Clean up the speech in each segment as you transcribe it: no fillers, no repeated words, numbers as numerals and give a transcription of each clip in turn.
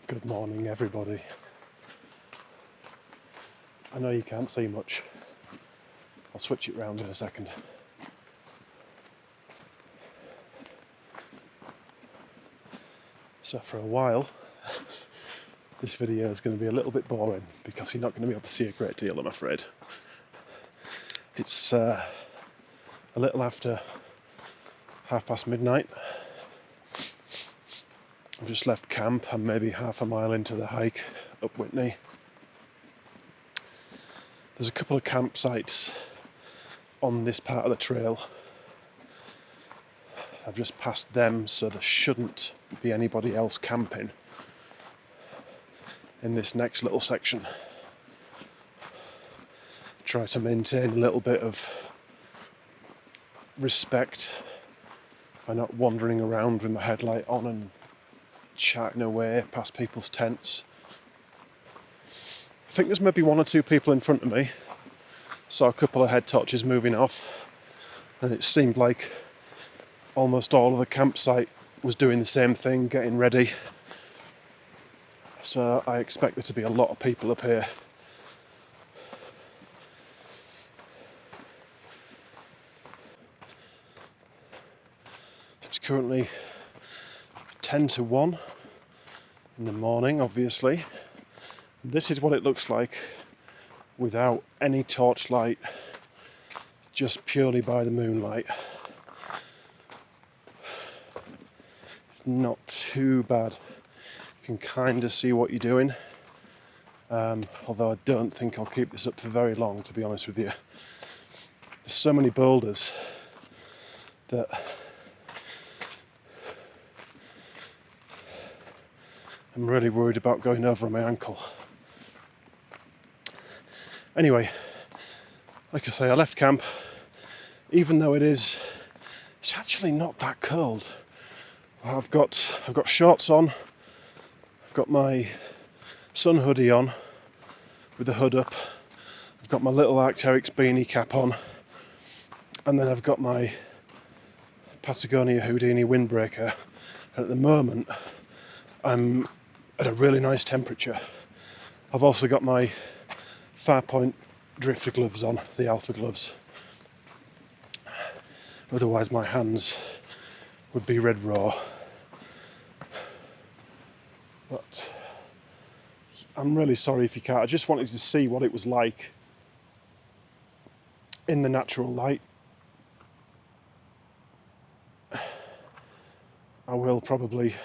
Good morning, everybody. I know you can't see much. I'll switch it round in a second. So for a while, this video is going to be a little bit boring because you're not going to be able to see a great deal, I'm afraid. It's a little after midnight. I've just left camp. I'm maybe half a mile into the hike up Whitney. There's a couple of campsites on this part of the trail. I've just passed them, so there shouldn't be anybody else camping in this next little section. Try to maintain a little bit of respect by not wandering around with my headlight on and chatting away past people's tents. I think there's maybe one or two people in front of me. Saw a couple of head torches moving off, and it seemed like almost all of the campsite was doing the same thing, getting ready. So I expect there to be a lot of people up here. It's currently 10 to 1 in the morning, obviously. This is what it looks like without any torchlight, just purely by the moonlight. It's not too bad. You can kind of see what you're doing, although I don't think I'll keep this up for very long, to be honest with you. There's so many boulders that I'm really worried about going over on my ankle. Anyway, like I say, I left camp. Even though it's actually not that cold. I've got shorts on. I've got my sun hoodie on with the hood up. I've got my little Arc'teryx beanie cap on, and then I've got my Patagonia Houdini windbreaker. And at the moment, I'm at a really nice temperature. I've also got my Farpoint drifter gloves on, the Alpha gloves. Otherwise my hands would be red raw. But I'm really sorry if you can't. I just wanted to see what it was like in the natural light. I will probably,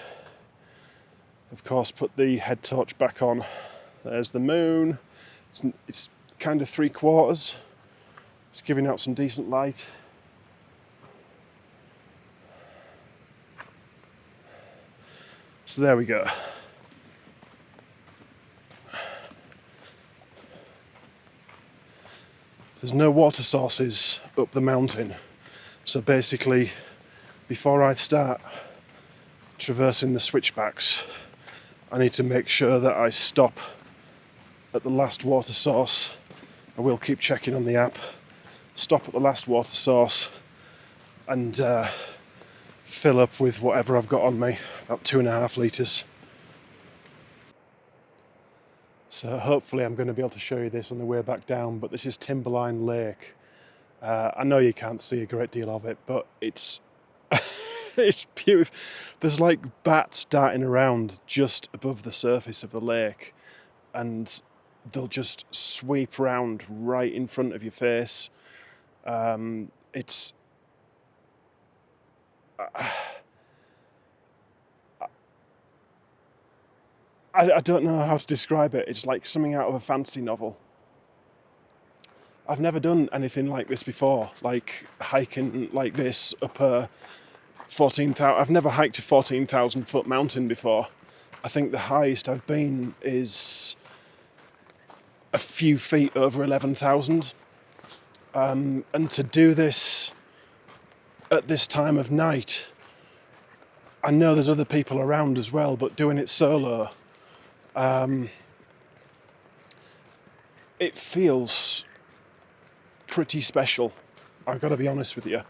of course, put the head torch back on. There's the moon. It's kind of 3/4. It's giving out some decent light. So there we go. There's no water sources up the mountain. So basically, before I start traversing the switchbacks, I need to make sure that I stop at the last water source. I will keep checking on the app. Stop at the last water source and fill up with whatever I've got on me, about 2.5 litres. So hopefully I'm going to be able to show you this on the way back down, but this is Timberline Lake. I know you can't see a great deal of it, but it's it's beautiful. There's like bats darting around just above the surface of the lake, and they'll just sweep round right in front of your face. It's I don't know how to describe it. It's like something out of a fantasy novel. I've never done anything like this before, like hiking like this up a 14,000. I've never hiked a 14,000 foot mountain before. I think the highest I've been is a few feet over 11,000. And to do this at this time of night, I know there's other people around as well, but doing it solo, it feels pretty special. I've got to be honest with you.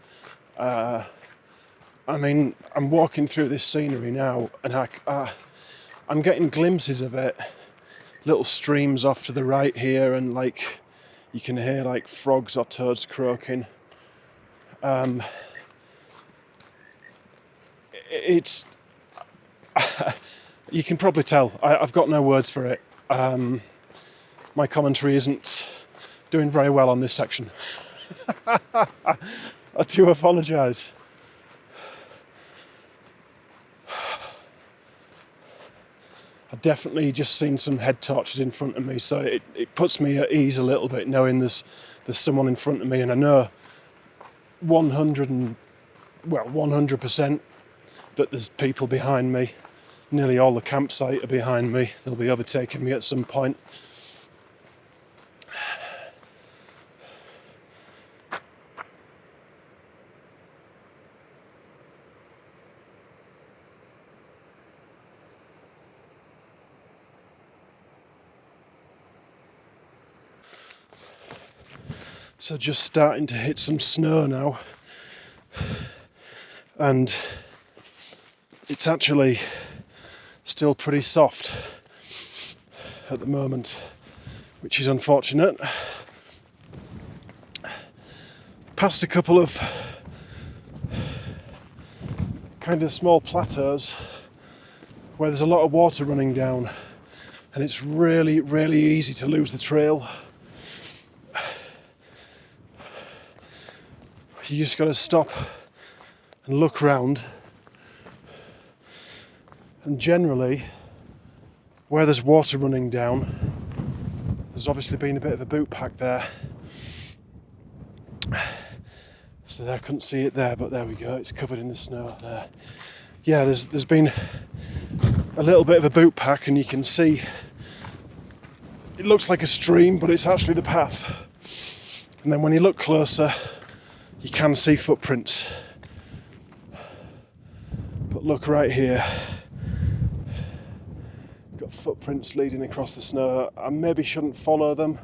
I mean, I'm walking through this scenery now, and I'm getting glimpses of it, little streams off to the right here, and like you can hear like frogs or toads croaking. It's you can probably tell I've got no words for it. My commentary isn't doing very well on this section. I do apologise. I've definitely just seen some head torches in front of me, so it puts me at ease a little bit knowing there's someone in front of me, and I know 100% that there's people behind me. Nearly all the campsite are behind me. They'll be overtaking me at some point. So just starting to hit some snow now, and it's actually still pretty soft at the moment, which is unfortunate. Past a couple of kind of small plateaus where there's a lot of water running down, and it's really, really easy to lose the trail. You just got to stop and look round, and generally where there's water running down, there's obviously been a bit of a boot pack there. So there, I couldn't see it there, but there we go, it's covered in the snow there. Yeah, there's been a little bit of a boot pack, and you can see it looks like a stream, but it's actually the path. And then when you look closer, you can see footprints. But look right here. Got footprints leading across the snow. I maybe shouldn't follow them,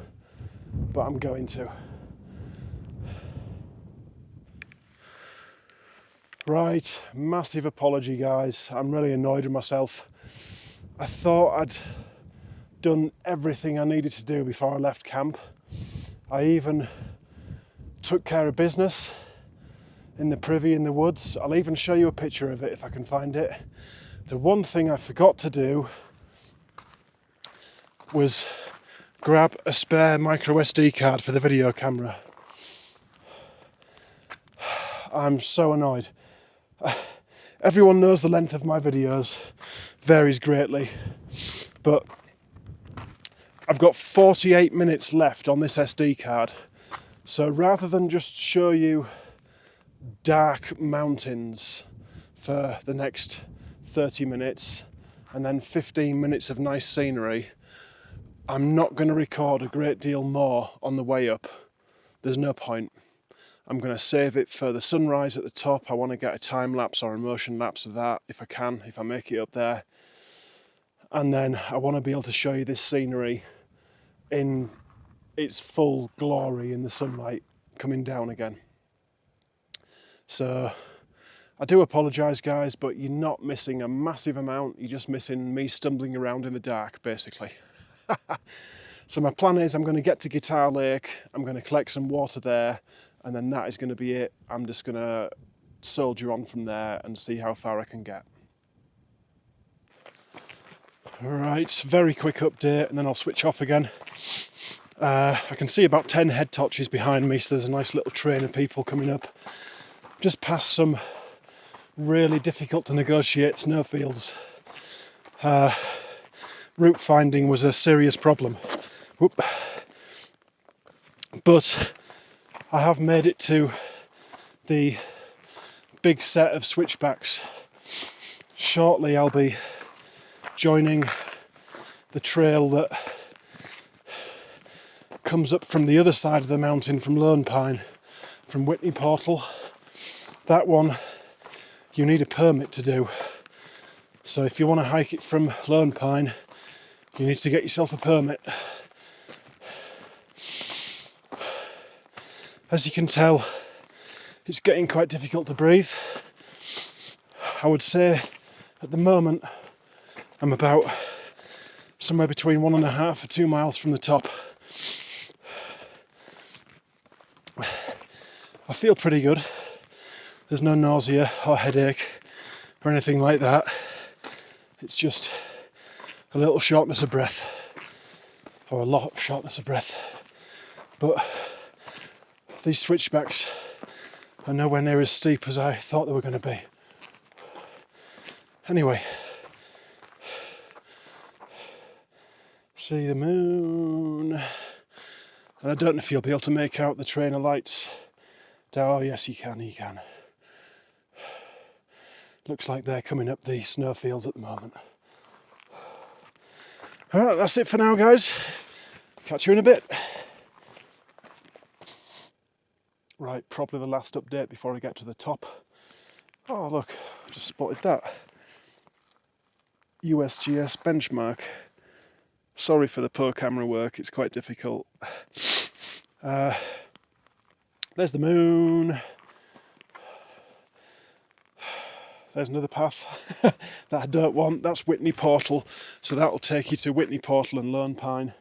but I'm going to. Right, massive apology guys. I'm really annoyed with myself. I thought I'd done everything I needed to do before I left camp. I even took care of business in the privy in the woods. I'll even show you a picture of it if I can find it. The one thing I forgot to do was grab a spare micro SD card for the video camera. I'm so annoyed. Everyone knows the length of my videos varies greatly, but I've got 48 minutes left on this SD card. So rather than just show you dark mountains for the next 30 minutes and then 15 minutes of nice scenery, I'm not going to record a great deal more on the way up. There's no point. I'm going to save it for the sunrise at the top. I want to get a time lapse or a motion lapse of that if I can, if I make it up there. And then I want to be able to show you this scenery in its full glory in the sunlight coming down again. So I do apologise guys, but you're not missing a massive amount, you're just missing me stumbling around in the dark basically. So my plan is I'm going to get to Guitar Lake, I'm going to collect some water there, and then that is going to be it. I'm just going to soldier on from there and see how far I can get. Alright, very quick update and then I'll switch off again. I can see about 10 head torches behind me, so there's a nice little train of people coming up. Just past some really difficult to negotiate snowfields. Route finding was a serious problem. Whoop. But I have made it to the big set of switchbacks. Shortly I'll be joining the trail that comes up from the other side of the mountain from Lone Pine, from Whitney Portal. That one you need a permit to do. So if you want to hike it from Lone Pine, you need to get yourself a permit. As you can tell, it's getting quite difficult to breathe. I would say at the moment I'm about somewhere between 1.5 or 2 miles from the top. I feel pretty good. There's no nausea or headache or anything like that. It's just a little shortness of breath, or a lot of shortness of breath. But these switchbacks are nowhere near as steep as I thought they were going to be. Anyway, see the moon. And I don't know if you'll be able to make out the trainer lights. Oh yes, you can. Looks like they're coming up the snowfields at the moment. Alright, that's it for now, guys. Catch you in a bit. Right, probably the last update before I get to the top. Oh look, I just spotted that. USGS benchmark. Sorry for the poor camera work, it's quite difficult. There's the moon. There's another path that I don't want. That's Whitney Portal, so that'll take you to Whitney Portal and Lone Pine.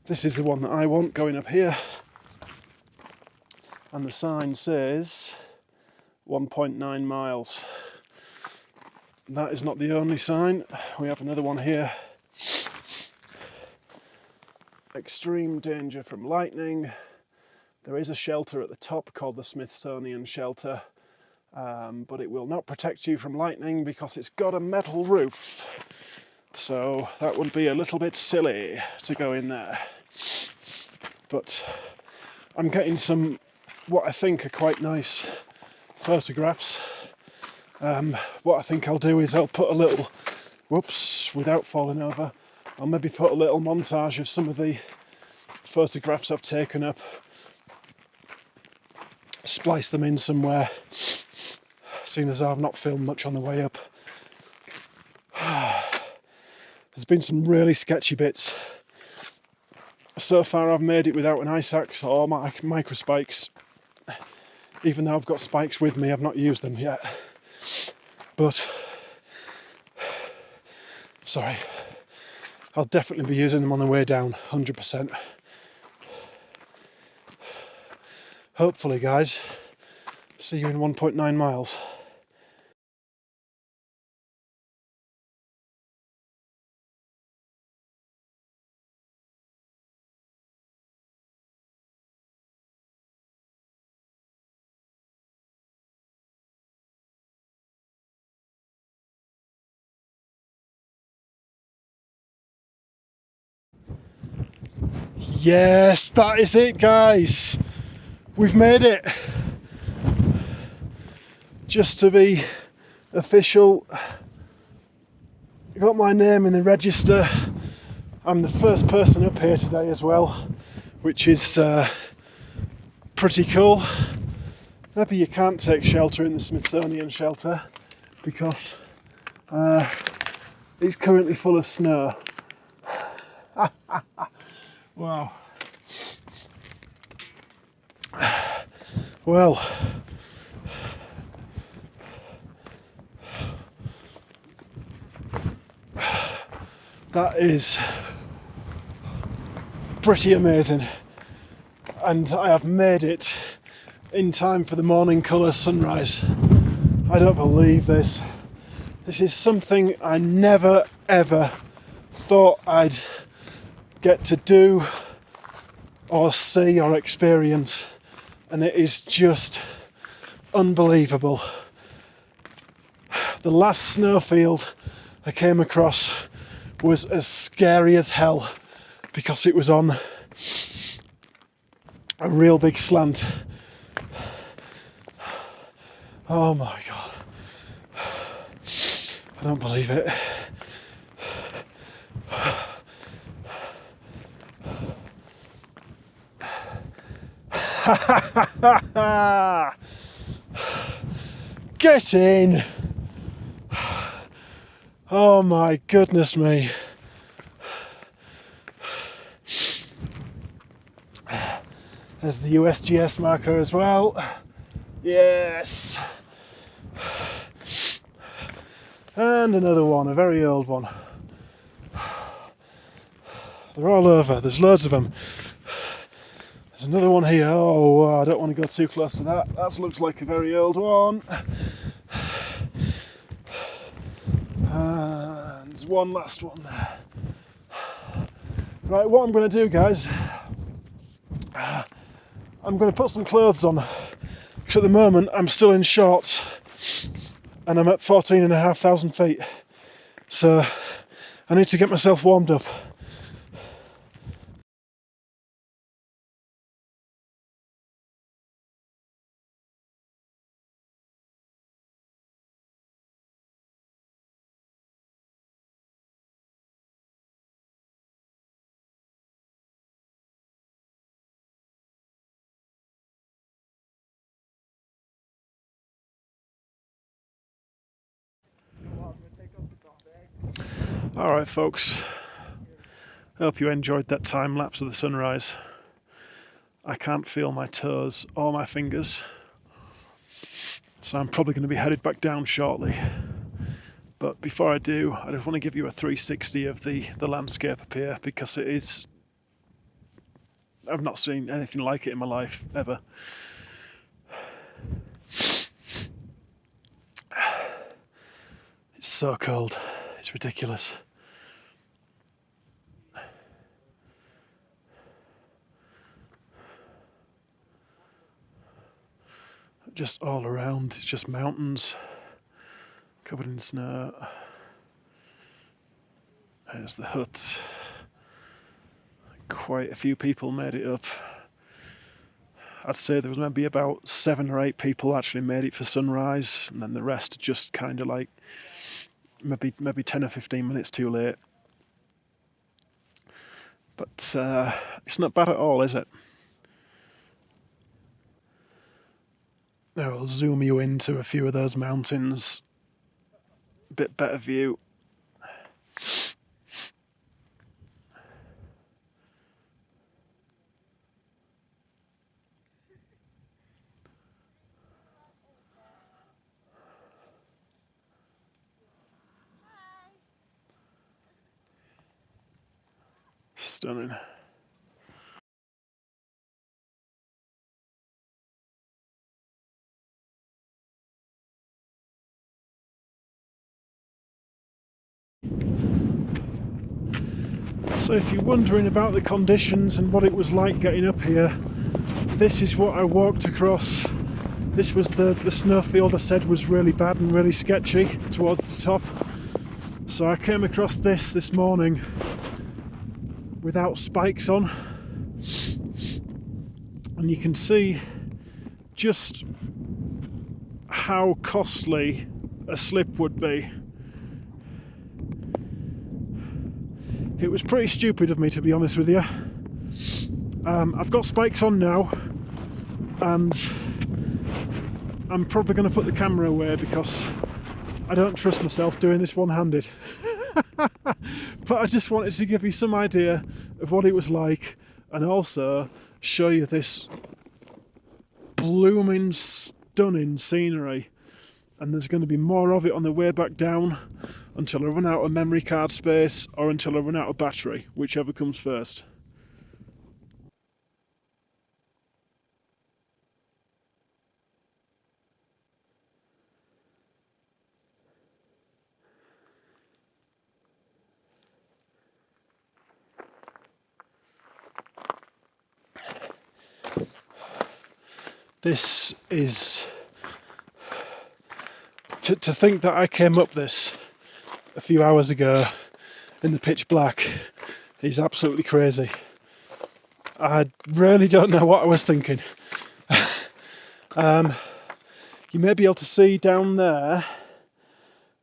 This is the one that I want, going up here. And the sign says 1.9 miles. That is not the only sign. We have another one here. Extreme danger from lightning. There is a shelter at the top called the Smithsonian Shelter. But it will not protect you from lightning because it's got a metal roof. So that would be a little bit silly to go in there. But I'm getting some, what I think are quite nice photographs. What I think I'll do is I'll put a little, without falling over, I'll maybe put a little montage of some of the photographs I've taken up, splice them in somewhere, seeing as I've not filmed much on the way up. There's been some really sketchy bits. So far I've made it without an ice axe or micro spikes. Even though I've got spikes with me, I've not used them yet. But, sorry, I'll definitely be using them on the way down, 100%. Hopefully, guys, see you in 1.9 miles. Yes, that is it, guys. We've made it. Just to be official, got my name in the register. I'm the first person up here today as well, which is pretty cool. Maybe you can't take shelter in the Smithsonian Shelter because it's currently full of snow. Wow. Well, that is pretty amazing, and I have made it in time for the morning colour sunrise. I don't believe this. This is something I never ever thought I'd get to do or see or experience, and it is just unbelievable. The last snowfield I came across was as scary as hell because it was on a real big slant. Oh my god, I don't believe it. Get in! Oh my goodness me. There's the USGS marker as well. Yes! And another one, a very old one. They're all over, there's loads of them. There's another one here. Oh, I don't want to go too close to that. That looks like a very old one. And there's one last one there. Right, what I'm going to do, guys, I'm going to put some clothes on. Because at the moment I'm still in shorts and I'm at 14,500 feet. So I need to get myself warmed up. Alright folks, hope you enjoyed that time lapse of the sunrise. I can't feel my toes or my fingers, so I'm probably going to be headed back down shortly. But before I do, I just want to give you a 360 of the landscape up here, because it is... I've not seen anything like it in my life, ever. It's so cold, it's ridiculous. Just all around, it's just mountains covered in snow. There's the hut. Quite a few people made it up. I'd say there was maybe about 7 or 8 people actually made it for sunrise, and then the rest just kind of like maybe 10 or 15 minutes too late. But it's not bad at all, is it? Now I'll zoom you into a few of those mountains. A bit better view. Stunning. So if you're wondering about the conditions and what it was like getting up here, this is what I walked across. This was the snowfield I said was really bad and really sketchy towards the top. So I came across this morning without spikes on, and you can see just how costly a slip would be. It was pretty stupid of me, to be honest with you. I've got spikes on now, and I'm probably going to put the camera away because I don't trust myself doing this one-handed. But I just wanted to give you some idea of what it was like, and also show you this blooming stunning scenery. And there's going to be more of it on the way back down, until I run out of memory card space or until I run out of battery, whichever comes first. This is... To think that I came up this a few hours ago in the pitch black is absolutely crazy. I really don't know what I was thinking. You may be able to see down there,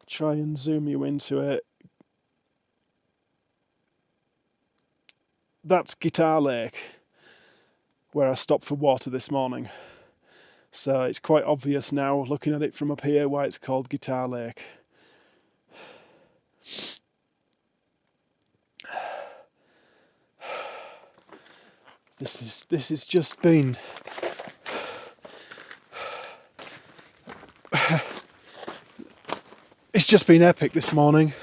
try and zoom you into it. That's Guitar Lake, where I stopped for water this morning. So it's quite obvious now, looking at it from up here, why it's called Guitar Lake. This has just been... it's It's just been epic this morning.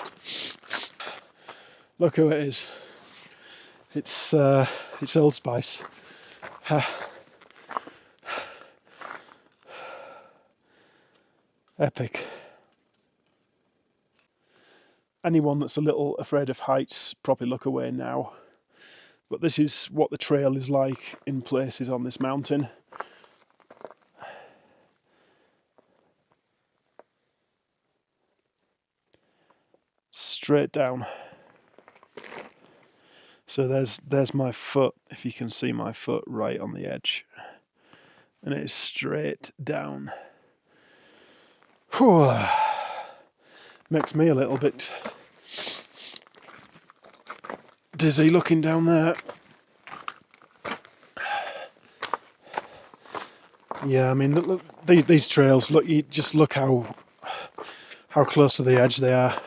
Look who it is. It's Old Spice. Epic. Anyone that's a little afraid of heights probably look away now. But this is what the trail is like in places on this mountain. Straight down. So there's my foot, if you can see my foot right on the edge. And it is straight down. Whew. Makes me a little bit dizzy looking down there. Yeah, I mean, look, these trails, look, you just look how close to the edge they are.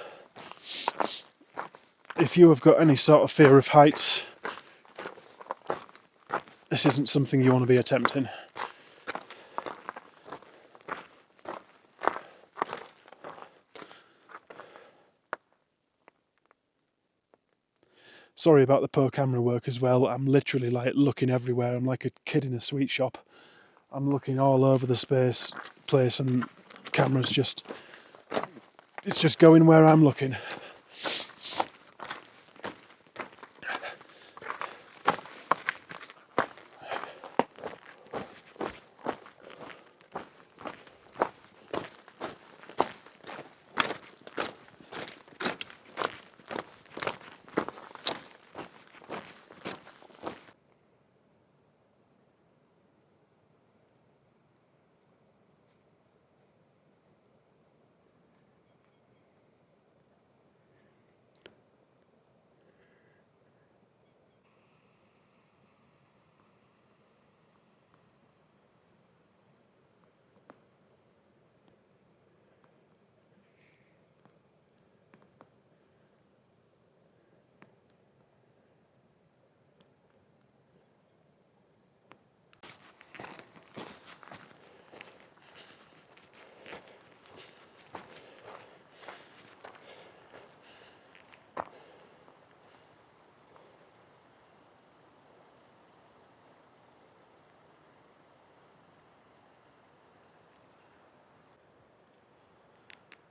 If you have got any sort of fear of heights, this isn't something you want to be attempting. Sorry about the poor camera work as well. I'm literally like looking everywhere. I'm like a kid in a sweet shop. I'm looking all over the place, and camera's it's just going where I'm looking.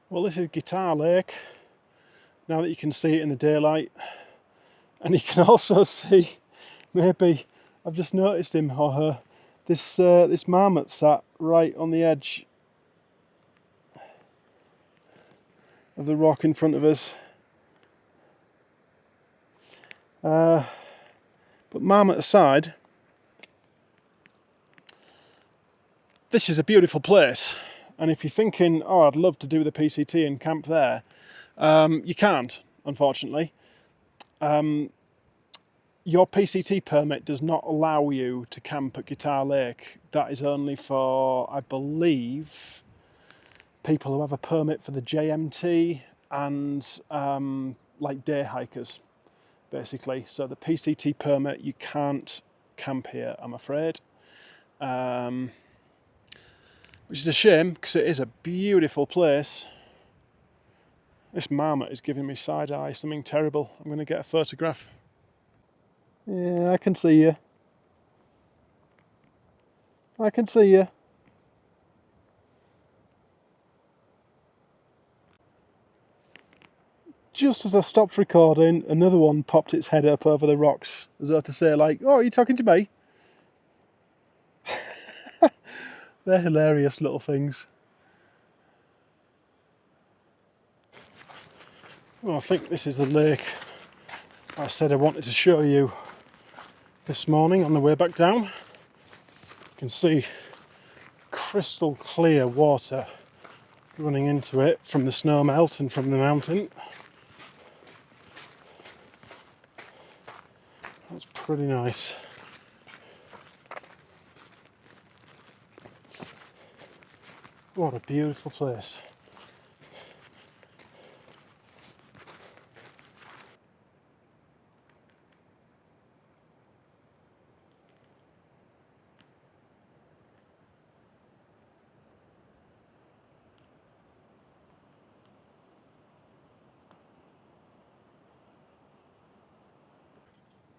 Well, this is Guitar Lake, now that you can see it in the daylight. And you can also see, maybe, I've just noticed him or her, this marmot sat right on the edge of the rock in front of us. But marmot aside, this is a beautiful place. And if you're thinking, oh, I'd love to do the PCT and camp there, you can't, unfortunately. Your PCT permit does not allow you to camp at Guitar Lake. That is only for, I believe, people who have a permit for the JMT and like day hikers, basically. So the PCT permit, you can't camp here, I'm afraid. Which is a shame, because it is a beautiful place. This marmot is giving me side eye, something terrible. I'm going to get a photograph. Yeah, I can see you. I can see you. Just as I stopped recording, another one popped its head up over the rocks, as though to say, like, oh, are you talking to me? They're hilarious little things. Well, I think this is the lake I said I wanted to show you this morning on the way back down. You can see crystal clear water running into it from the snow melt and from the mountain. That's pretty nice. What a beautiful place.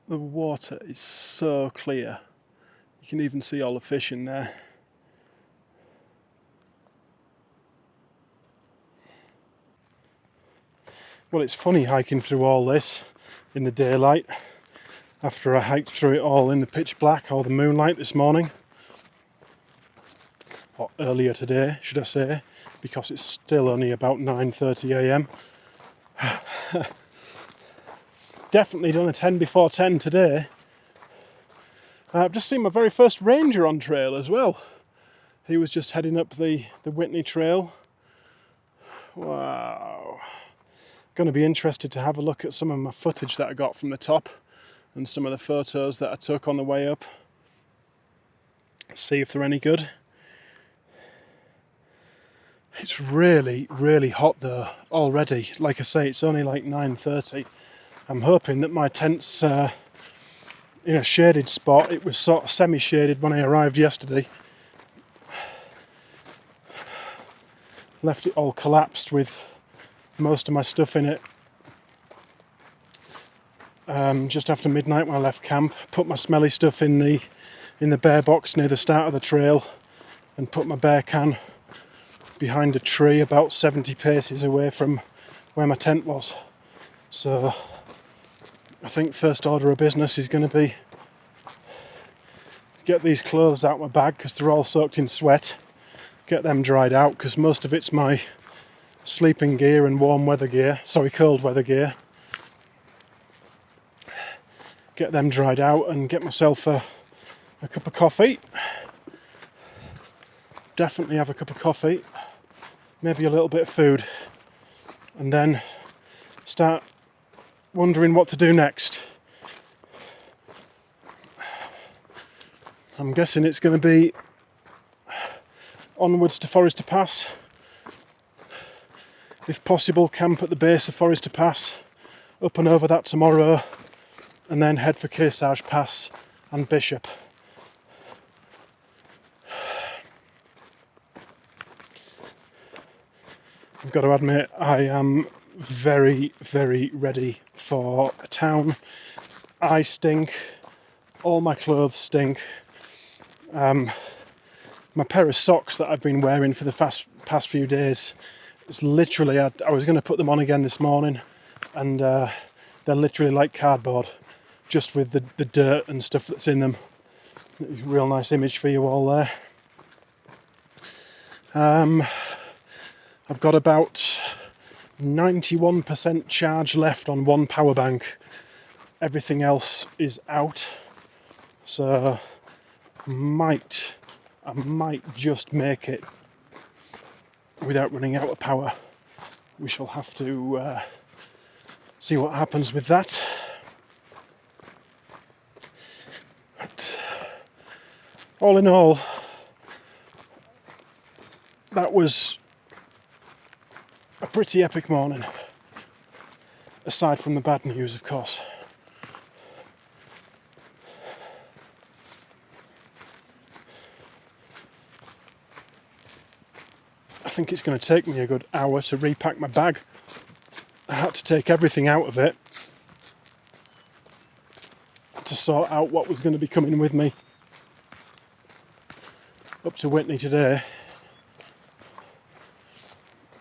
The water is so clear. You can even see all the fish in there. Well, it's funny hiking through all this in the daylight after I hiked through it all in the pitch black or the moonlight this morning. Or earlier today, should I say, because it's still only about 9:30 a.m. Definitely done a 10 before 10 today. I've just seen my very first ranger on trail as well. He was just heading up the Whitney trail. Wow. Going to be interested to have a look at some of my footage that I got from the top and some of the photos that I took on the way up. See if they're any good. It's really, really hot though already. Like I say, it's only like 9:30. I'm hoping that my tent's in a shaded spot. It was sort of semi-shaded when I arrived yesterday. Left it all collapsed with most of my stuff in it. Just after midnight when I left camp, put my smelly stuff in the bear box near the start of the trail and put my bear can behind a tree about 70 paces away from where my tent was. So I think first order of business is going to be get these clothes out of my bag because they're all soaked in sweat, get them dried out because most of it's my sleeping gear and cold weather gear. Get them dried out and get myself a cup of coffee. Definitely have a cup of coffee, maybe a little bit of food, and then start wondering what to do next. I'm guessing it's going to be onwards to Forester Pass. If possible, camp at the base of Forester Pass, up and over that tomorrow, and then head for Kearsarge Pass and Bishop. I've got to admit, I am very, very ready for a town. I stink, all my clothes stink. My pair of socks that I've been wearing for the past few days, it's literally, I was going to put them on again this morning, and they're literally like cardboard, just with the dirt and stuff that's in them. Real nice image for you all there. I've got about 91% charge left on one power bank. Everything else is out. So I might just make it without running out of power. We shall have to see what happens with that. But all in all, that was a pretty epic morning, aside from the bad news, of course. I think it's going to take me a good hour to repack my bag. I had to take everything out of it to sort out what was going to be coming with me up to Whitney today.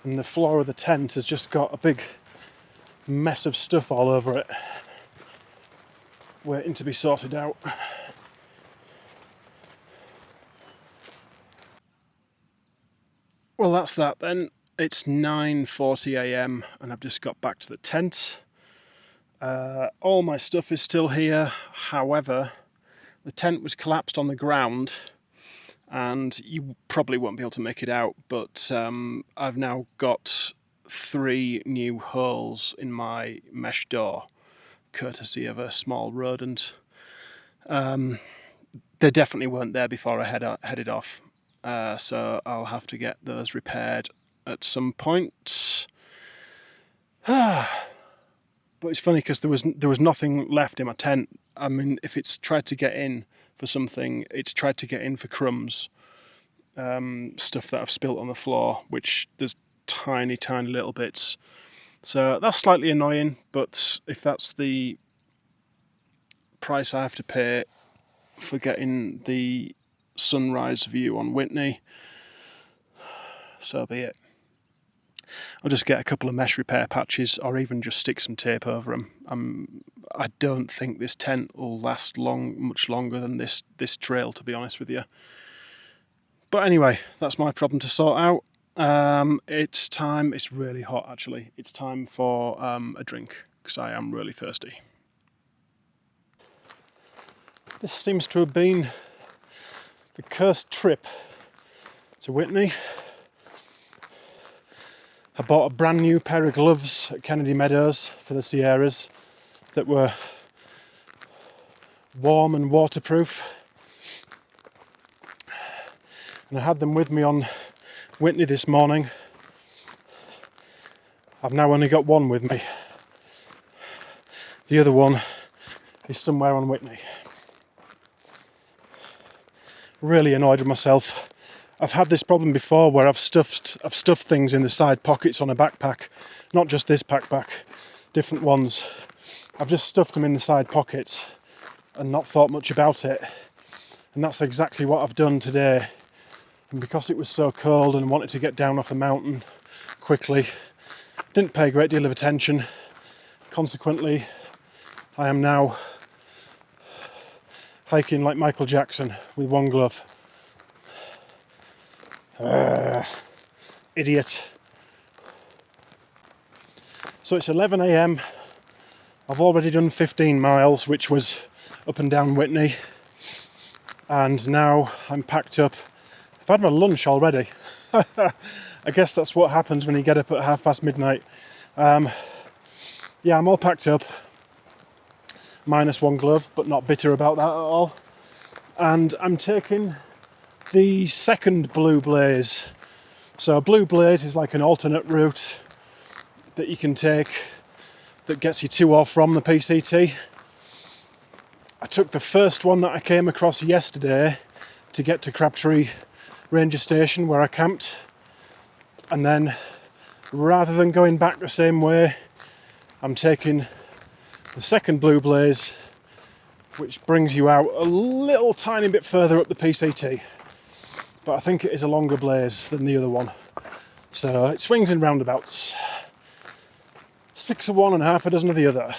And the floor of the tent has just got a big mess of stuff all over it, waiting to be sorted out. Well, that's that then. It's 9:40 a.m. and I've just got back to the tent. All my stuff is still here. However, the tent was collapsed on the ground, and you probably won't be able to make it out, but I've now got 3 new holes in my mesh door, courtesy of a small rodent. They definitely weren't there before I headed off, so I'll have to get those repaired at some point. But it's funny because there was nothing left in my tent. I mean, if it's tried to get in for something, it's tried to get in for crumbs, stuff that I've spilt on the floor, which there's tiny little bits. So that's slightly annoying, but if that's the price I have to pay for getting the sunrise view on Whitney, so be it. I'll just get a couple of mesh repair patches, or even just stick some tape over them. I don't think this tent will last much longer than this trail, to be honest with you. But anyway, that's my problem to sort out. It's time. It's really hot, actually. It's time for a drink, because I am really thirsty. This seems to have been the cursed trip to Whitney. I bought a brand new pair of gloves at Kennedy Meadows for the Sierras that were warm and waterproof. And I had them with me on Whitney this morning. I've now only got one with me. The other one is somewhere on Whitney. Really annoyed with myself. I've had this problem before where I've stuffed things in the side pockets on a backpack, not just this backpack, different ones. I've just stuffed them in the side pockets and not thought much about it. And that's exactly what I've done today. And because it was so cold and wanted to get down off the mountain quickly, didn't pay a great deal of attention. Consequently, I am now hiking like Michael Jackson with one glove. Idiot. So it's 11 a.m. I've already done 15 miles, which was up and down Whitney. And now I'm packed up. I've had my lunch already. I guess that's what happens when you get up at midnight. Yeah, I'm all packed up. Minus one glove, but not bitter about that at all. And I'm taking the second Blue Blaze. So Blue Blaze is like an alternate route that you can take that gets you to or from the PCT. I took the first one that I came across yesterday to get to Crabtree Ranger Station where I camped, and then rather than going back the same way, I'm taking the second Blue Blaze, which brings you out a little tiny bit further up the PCT. But I think it is a longer blaze than the other one. So it swings in roundabouts. 6 of one and half a dozen of the other.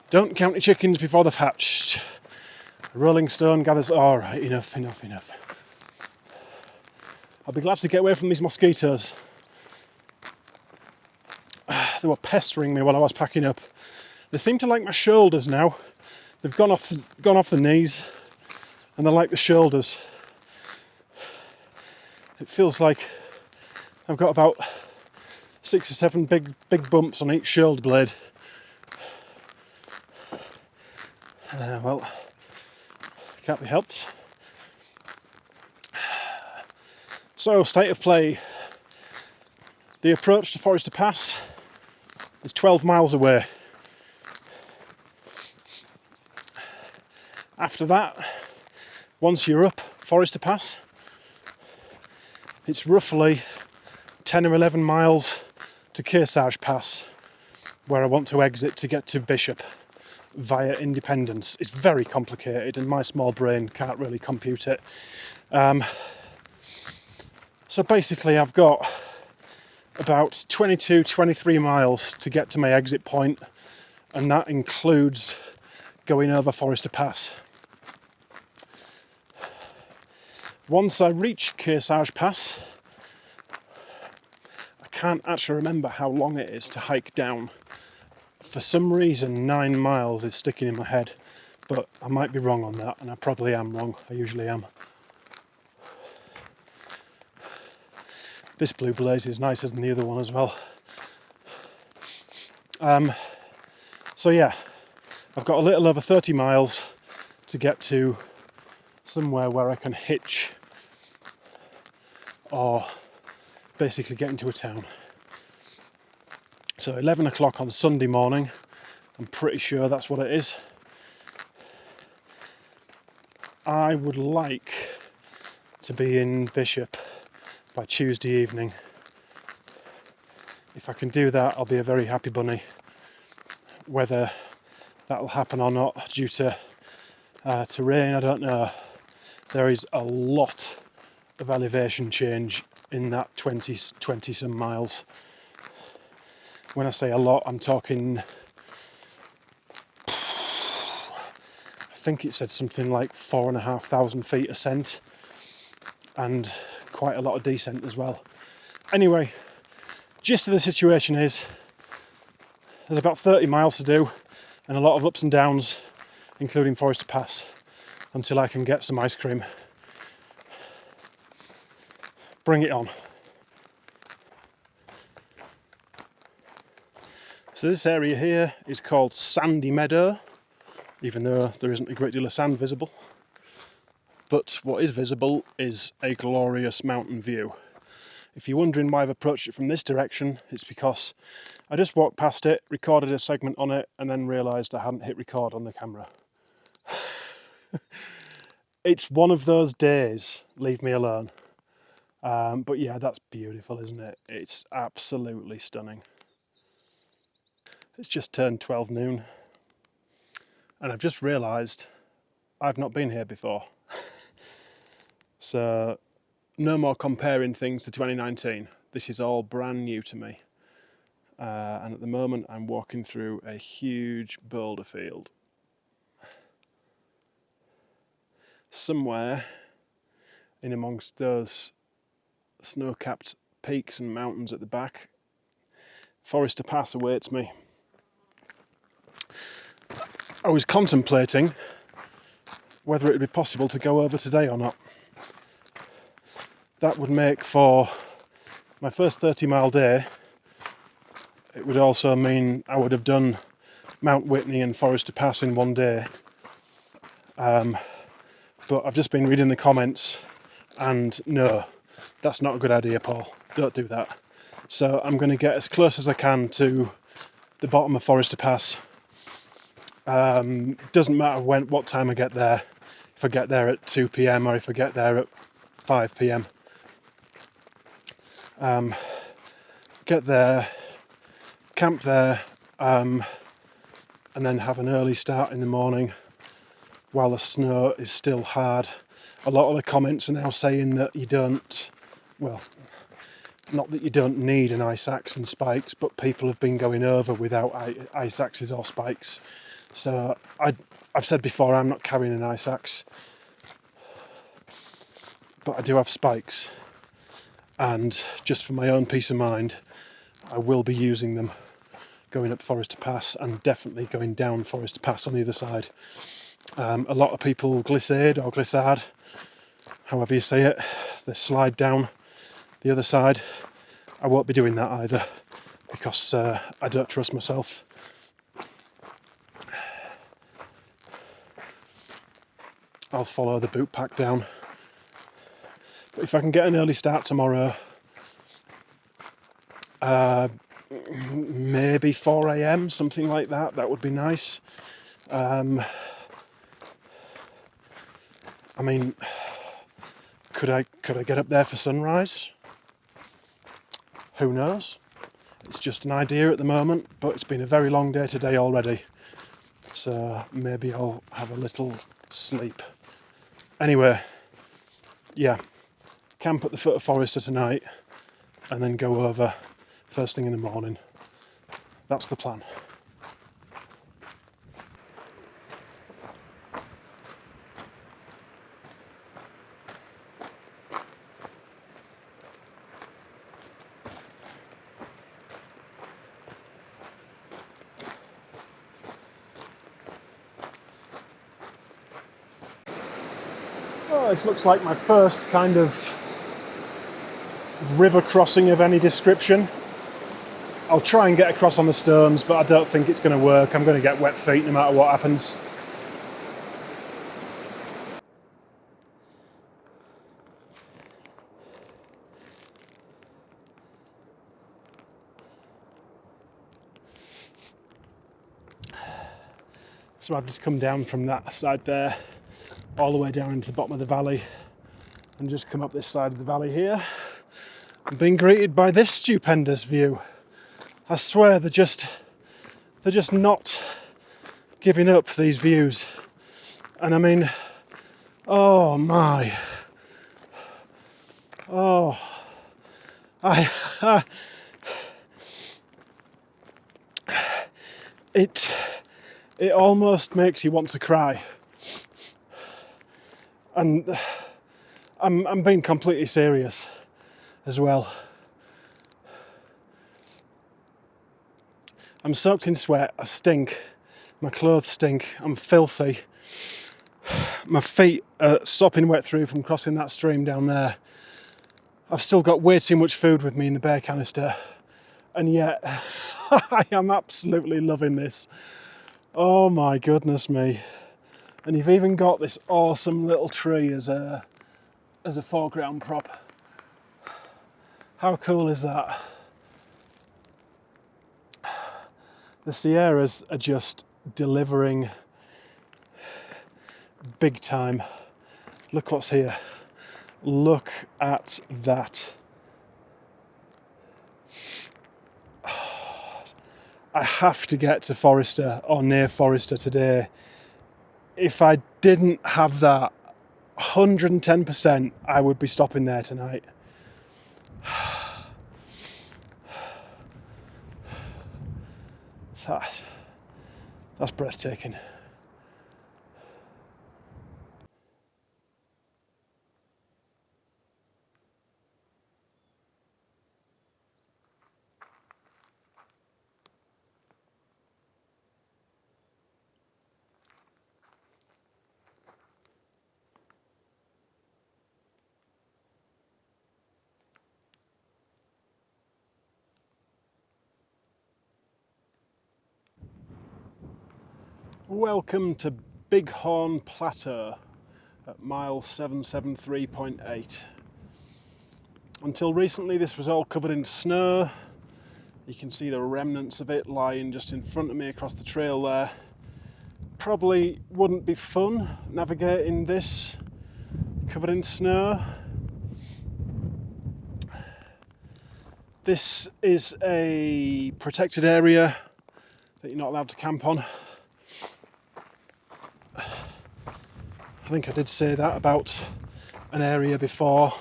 Don't count your chickens before they've hatched. A rolling stone gathers... All right, enough. I'll be glad to get away from these mosquitoes. They were pestering me while I was packing up. They seem to like my shoulders now. They've gone off the knees, and they like the shoulders. It feels like I've got about 6 or 7 big bumps on each shoulder blade. Well, can't be helped. So, state of play. The approach to Forester Pass is 12 miles away. After that, once you're up Forester Pass, it's roughly 10 or 11 miles to Kearsarge Pass, where I want to exit to get to Bishop via Independence. It's very complicated and my small brain can't really compute it. So basically I've got about 23 miles to get to my exit point, and that includes going over Forester Pass. Once I reach Kearsarge Pass, I can't actually remember how long it is to hike down. For some reason 9 miles is sticking in my head, but I might be wrong on that, and I probably am wrong. I usually am. This Blue Blaze is nicer than the other one as well. So yeah, I've got a little over 30 miles to get to somewhere where I can hitch or basically get into a town. So 11 o'clock on Sunday morning, I'm pretty sure that's what it is. I would like to be in Bishop by Tuesday evening. If I can do that, I'll be a very happy bunny. Whether that'll happen or not due to rain, I don't know. There is a lot of elevation change in that 20 some miles. When I say a lot, I'm talking, I think it said something like 4,500 feet ascent and quite a lot of descent as well. Anyway, gist of the situation is there's about 30 miles to do and a lot of ups and downs, including Forest Pass, until I can get some ice cream. Bring it on. So this area here is called Sandy Meadow, even though there isn't a great deal of sand visible. But what is visible is a glorious mountain view. If you're wondering why I've approached it from this direction, it's because I just walked past it, recorded a segment on it, and then realised I hadn't hit record on the camera. It's one of those days, leave me alone. But yeah, that's beautiful, isn't it? It's absolutely stunning. It's just turned 12 noon, and I've just realised I've not been here before. So no more comparing things to 2019. This is all brand new to me. And at the moment I'm walking through a huge boulder field. Somewhere in amongst those snow-capped peaks and mountains at the back, Forest Pass awaits me. I was contemplating whether it would be possible to go over today or not. That would make for my first 30-mile day. It would also mean I would have done Mount Whitney and Forest Pass in one day. But I've just been reading the comments and no, that's not a good idea, Paul. Don't do that. So I'm going to get as close as I can to the bottom of Forest Pass. Doesn't matter what time I get there. If I get there at 2 p.m. or if I get there at 5 p.m. Get there, camp there, and then have an early start in the morning while the snow is still hard. A lot of the comments are now saying that you don't, well, not that you don't need an ice axe and spikes, but people have been going over without ice axes or spikes. So I've said before, I'm not carrying an ice axe, but I do have spikes. And just for my own peace of mind, I will be using them going up Forest Pass and definitely going down Forest Pass on the other side. A lot of people glissade or glissade, however you say it, they slide down the other side. I won't be doing that either because I don't trust myself. I'll follow the boot pack down. But if I can get an early start tomorrow, maybe 4 a.m, something like that, that would be nice. I mean, could I get up there for sunrise? Who knows? It's just an idea at the moment, but it's been a very long day today already. So maybe I'll have a little sleep. Anyway, yeah, camp at the foot of Forester tonight and then go over first thing in the morning. That's the plan. Well, this looks like my first kind of river crossing of any description. I'll try and get across on the stones, but I don't think it's going to work. I'm going to get wet feet no matter what happens. So I've just come down from that side there, all the way down into the bottom of the valley, and just come up this side of the valley here. I'm being greeted by this stupendous view. I swear they're just not giving up these views. And I mean, oh my, oh, I it almost makes you want to cry. And I'm being completely serious as well. I'm soaked in sweat, I stink, my clothes stink, I'm filthy. My feet are sopping wet through from crossing that stream down there. I've still got way too much food with me in the bear canister, and yet I am absolutely loving this. Oh my goodness me. And you've even got this awesome little tree as a foreground prop. How cool is that? The Sierras are just delivering big time. Look what's here. Look at that. I have to get to Forester or near Forester today. If I didn't have that, 110% I would be stopping there tonight. That's breathtaking. Welcome to Bighorn Plateau at mile 773.8. Until recently this was all covered in snow. You can see the remnants of it lying just in front of me across the trail there. Probably wouldn't be fun navigating this covered in snow. This is a protected area that you're not allowed to camp on. I think I did say that about an area before,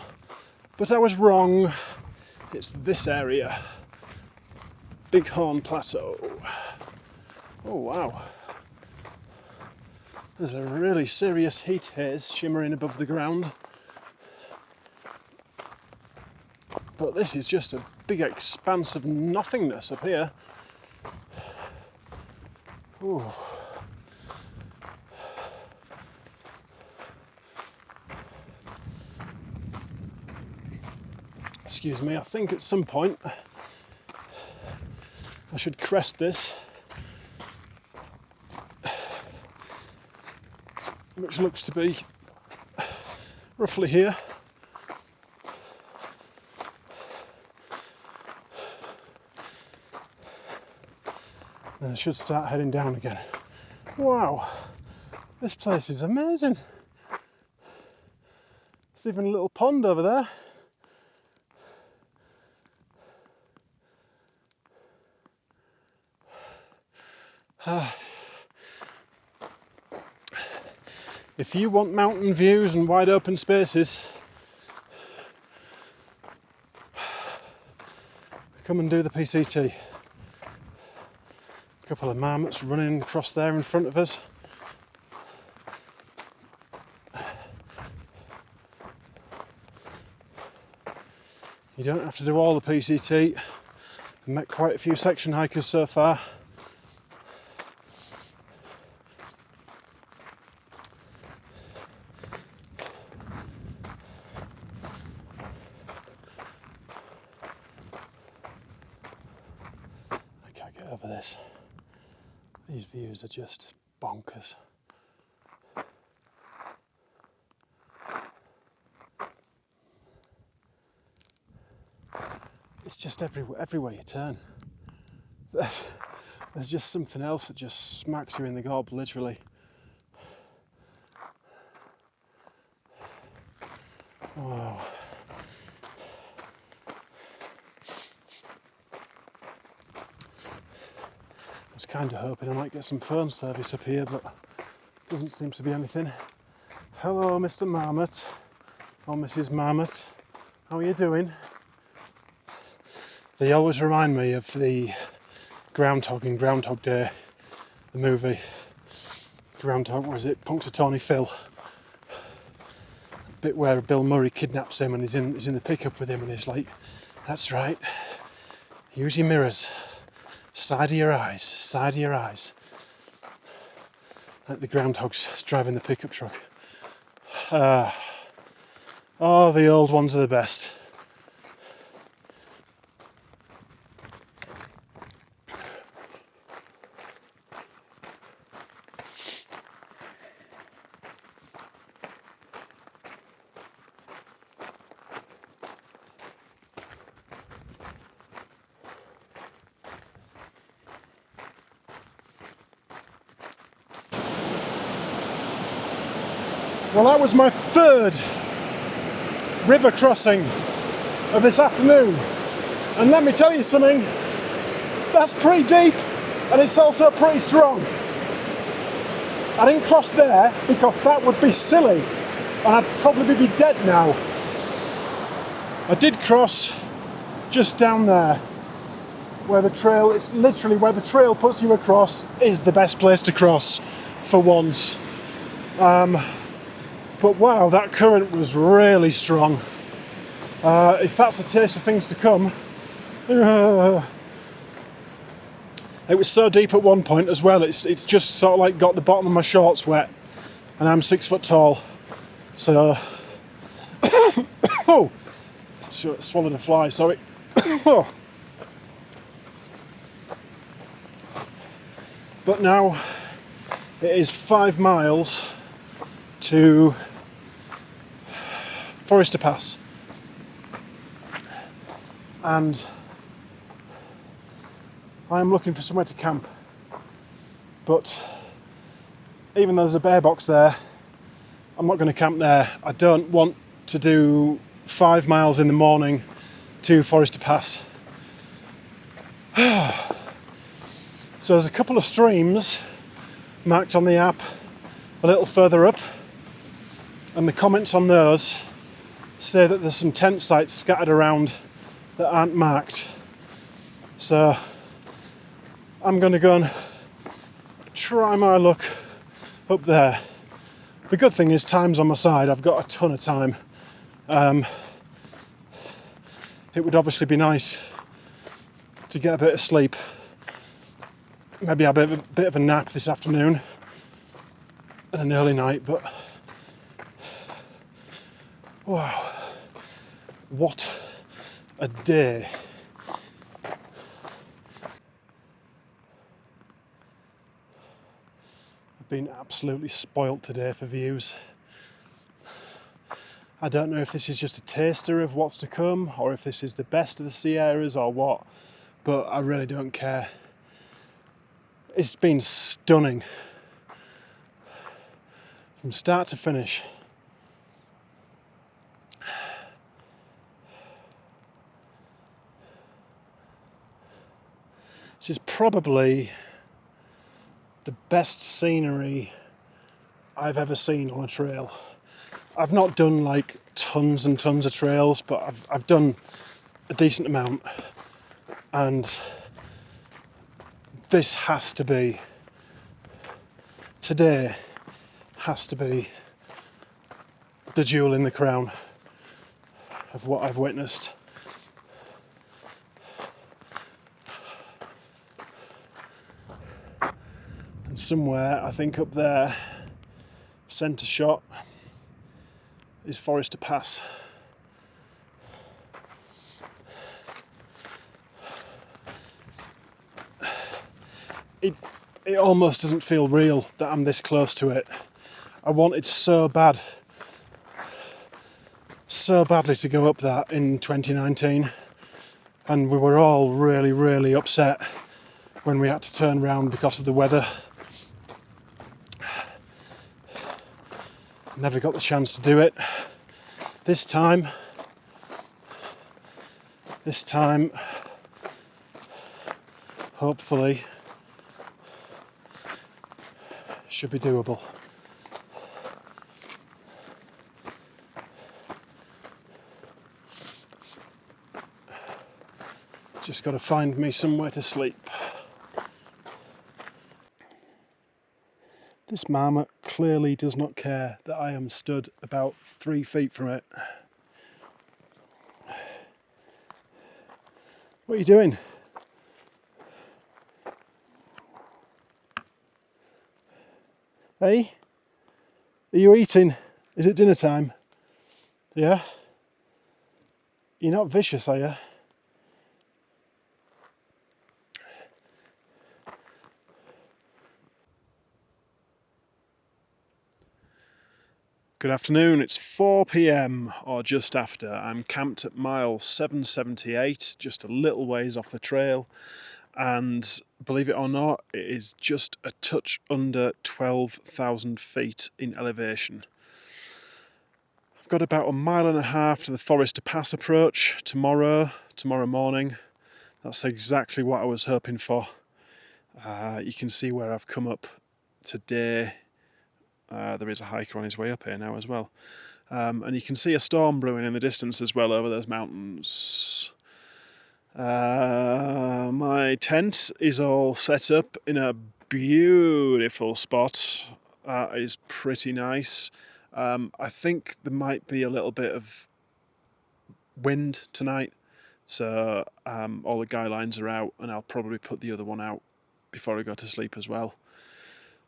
but I was wrong. It's this area, Bighorn Plateau. Oh wow, there's a really serious heat haze shimmering above the ground. But this is just a big expanse of nothingness up here. Ooh. Excuse me, I think at some point I should crest this, which looks to be roughly here. Then I should start heading down again. Wow, this place is amazing. There's even a little pond over there. If you want mountain views and wide open spaces, come and do the PCT. A couple of marmots running across there in front of us. You don't have to do all the PCT. I've met quite a few section hikers so far. I can't get over this. These views are just bonkers. It's just everywhere you turn. There's just something else that just smacks you in the gob, literally. Wow. I was kind of hoping I might get some phone service up here, but doesn't seem to be anything. Hello, Mr. Marmot, or Mrs. Marmot. How are you doing? They always remind me of the Groundhog in Groundhog Day, the movie. Groundhog, was it Punxsutawney Phil? Bit where Bill Murray kidnaps him and he's in the pickup with him, and he's like, "That's right. Use your mirrors. Side of your eyes. Side of your eyes." Like the groundhog's driving the pickup truck. Oh, the old ones are the best. Well, that was my third river crossing of this afternoon, and let me tell you something, that's pretty deep and it's also pretty strong. I didn't cross there because that would be silly and I'd probably be dead now. I did cross just down there where the trail, it's literally where the trail puts you across, is the best place to cross for once. But wow, that current was really strong. If that's a taste of things to come. It was so deep at one point as well, it's just sort of like got the bottom of my shorts wet, and I'm 6 foot tall. So, oh, swallowed a fly, sorry. But now it is 5 miles to Forester Pass, and I am looking for somewhere to camp, but even though there's a bear box there, I'm not going to camp there. I don't want to do 5 miles in the morning to Forester Pass. So there's a couple of streams marked on the app a little further up, and the comments on those say that there's some tent sites scattered around that aren't marked. So I'm going to go and try my luck up there. The good thing is time's on my side. I've got a ton of time. It would obviously be nice to get a bit of sleep. Maybe have a bit of a nap this afternoon and an early night, but wow, what a day. I've been absolutely spoilt today for views. I don't know if this is just a taster of what's to come, or if this is the best of the Sierras or what, but I really don't care. It's been stunning from start to finish. This is probably the best scenery I've ever seen on a trail. I've not done like tons and tons of trails, but I've done a decent amount, and this has to be, today has to be the jewel in the crown of what I've witnessed. And somewhere, I think up there, centre shot, is Forester Pass. It almost doesn't feel real that I'm this close to it. I wanted so badly to go up that in 2019, and we were all really, really upset when we had to turn around because of the weather. Never got the chance to do it. This time, hopefully, Should be doable. Just got to find me somewhere to sleep. This marmot clearly does not care that I am stood about 3 feet from it. What are you doing? Hey? Are you eating? Is it dinner time? Yeah? You're not vicious, are you? Good afternoon, it's 4 p.m. or just after. I'm camped at mile 778, just a little ways off the trail, and believe it or not, it is just a touch under 12,000 feet in elevation. I've got about a mile and a half to the Forest Pass approach tomorrow morning. That's exactly what I was hoping for. You can see where I've come up today. There is a hiker on his way up here now as well. And you can see a storm brewing in the distance as well over those mountains. My tent is all set up in a beautiful spot. It's pretty nice. I think there might be a little bit of wind tonight, so all the guy lines are out, and I'll probably put the other one out before I go to sleep as well.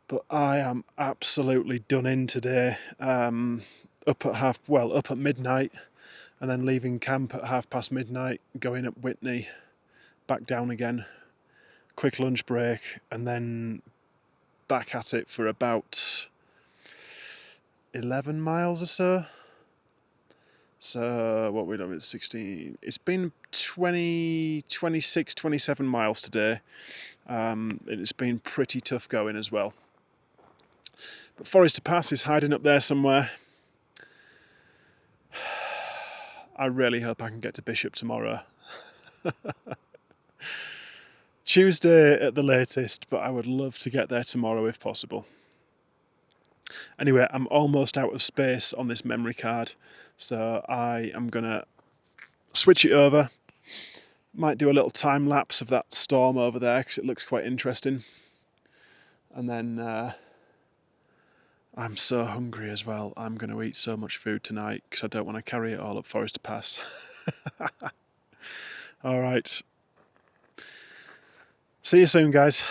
But I am absolutely done in today. Up at midnight, and then leaving camp at midnight, going up Whitney, back down again, quick lunch break, and then back at it for about 11 miles or so. So what we done is 16. It's been 26, 27 miles today. It's been pretty tough going as well. But Forest Pass is hiding up there somewhere. I really hope I can get to Bishop tomorrow. Tuesday at the latest, but I would love to get there tomorrow if possible. Anyway, I'm almost out of space on this memory card, so I am going to switch it over. Might do a little time lapse of that storm over there because it looks quite interesting. And then I'm so hungry as well. I'm going to eat so much food tonight because I don't want to carry it all up Forest Pass. All right. See you soon, guys.